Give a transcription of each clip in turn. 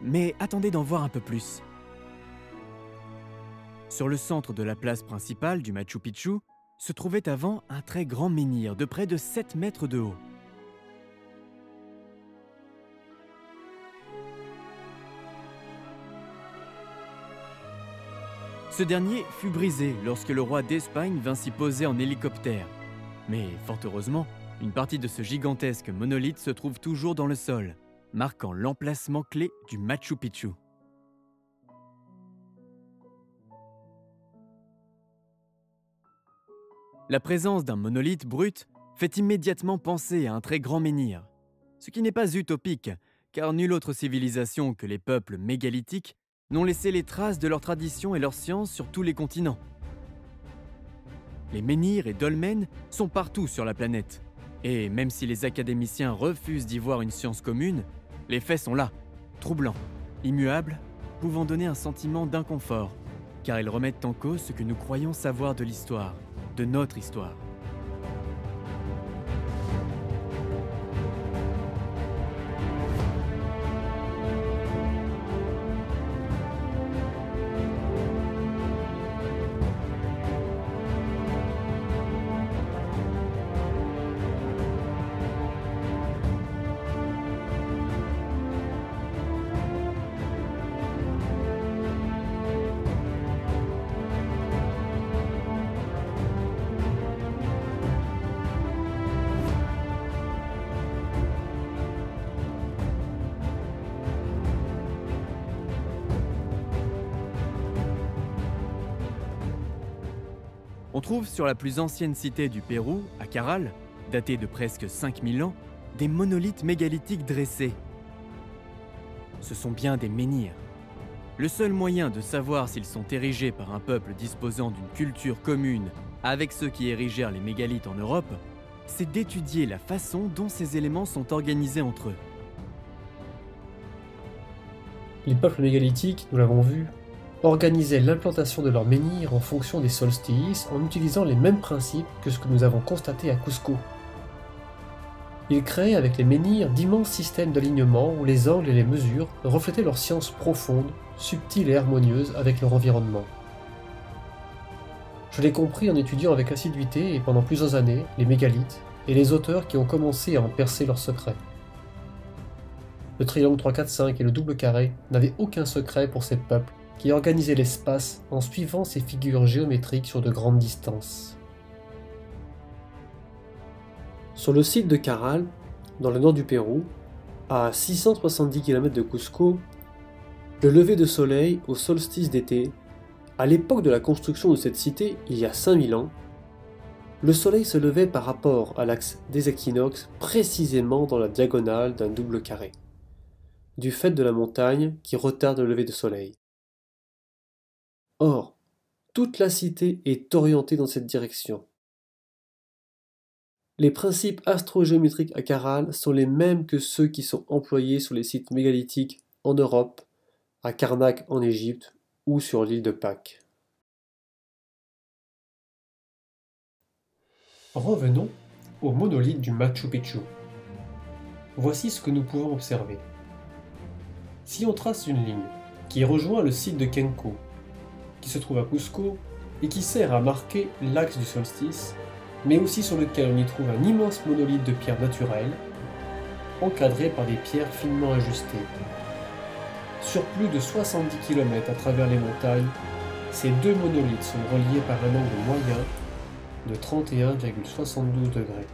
mais attendez d'en voir un peu plus. Sur le centre de la place principale du Machu Picchu se trouvait avant un très grand menhir de près de 7 mètres de haut. Ce dernier fut brisé lorsque le roi d'Espagne vint s'y poser en hélicoptère. Mais fort heureusement, une partie de ce gigantesque monolithe se trouve toujours dans le sol, marquant l'emplacement clé du Machu Picchu. La présence d'un monolithe brut fait immédiatement penser à un très grand menhir, ce qui n'est pas utopique, car nulle autre civilisation que les peuples mégalithiques n'ont laissé les traces de leur tradition et leur science sur tous les continents. Les menhirs et dolmens sont partout sur la planète, et même si les académiciens refusent d'y voir une science commune, les faits sont là, troublants, immuables, pouvant donner un sentiment d'inconfort, car ils remettent en cause ce que nous croyons savoir de l'histoire, de notre histoire. On trouve sur la plus ancienne cité du Pérou, à Caral, datée de presque 5000 ans, des monolithes mégalithiques dressés. Ce sont bien des menhirs. Le seul moyen de savoir s'ils sont érigés par un peuple disposant d'une culture commune avec ceux qui érigèrent les mégalithes en Europe, c'est d'étudier la façon dont ces éléments sont organisés entre eux. Les peuples mégalithiques, nous l'avons vu, organisaient l'implantation de leurs menhirs en fonction des solstices en utilisant les mêmes principes que ce que nous avons constaté à Cusco. Ils créaient avec les menhirs d'immenses systèmes d'alignement où les angles et les mesures reflétaient leur science profonde, subtile et harmonieuse avec leur environnement. Je l'ai compris en étudiant avec assiduité et pendant plusieurs années les mégalithes et les auteurs qui ont commencé à en percer leurs secrets. Le triangle 3-4-5 et le double carré n'avaient aucun secret pour ces peuples qui organisaient l'espace en suivant ces figures géométriques sur de grandes distances. Sur le site de Caral, dans le nord du Pérou, à 670 km de Cusco, le lever de soleil au solstice d'été, à l'époque de la construction de cette cité, il y a 5000 ans, le soleil se levait par rapport à l'axe des équinoxes précisément dans la diagonale d'un double carré, du fait de la montagne qui retarde le lever de soleil. Or, toute la cité est orientée dans cette direction. Les principes astrogéométriques à Caral sont les mêmes que ceux qui sont employés sur les sites mégalithiques en Europe, à Karnak en Égypte ou sur l'île de Pâques. Revenons au monolithe du Machu Picchu. Voici ce que nous pouvons observer. Si on trace une ligne qui rejoint le site de Kenko, qui se trouve à Cusco et qui sert à marquer l'axe du solstice, mais aussi sur lequel on y trouve un immense monolithe de pierre naturelle, encadré par des pierres finement ajustées. Sur plus de 70 km à travers les montagnes, ces deux monolithes sont reliés par un angle moyen de 31,72 degrés.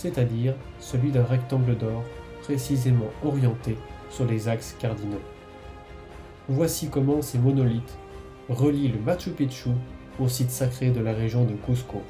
C'est-à-dire celui d'un rectangle d'or précisément orienté sur les axes cardinaux. Voici comment ces monolithes relient le Machu Picchu au site sacré de la région de Cusco.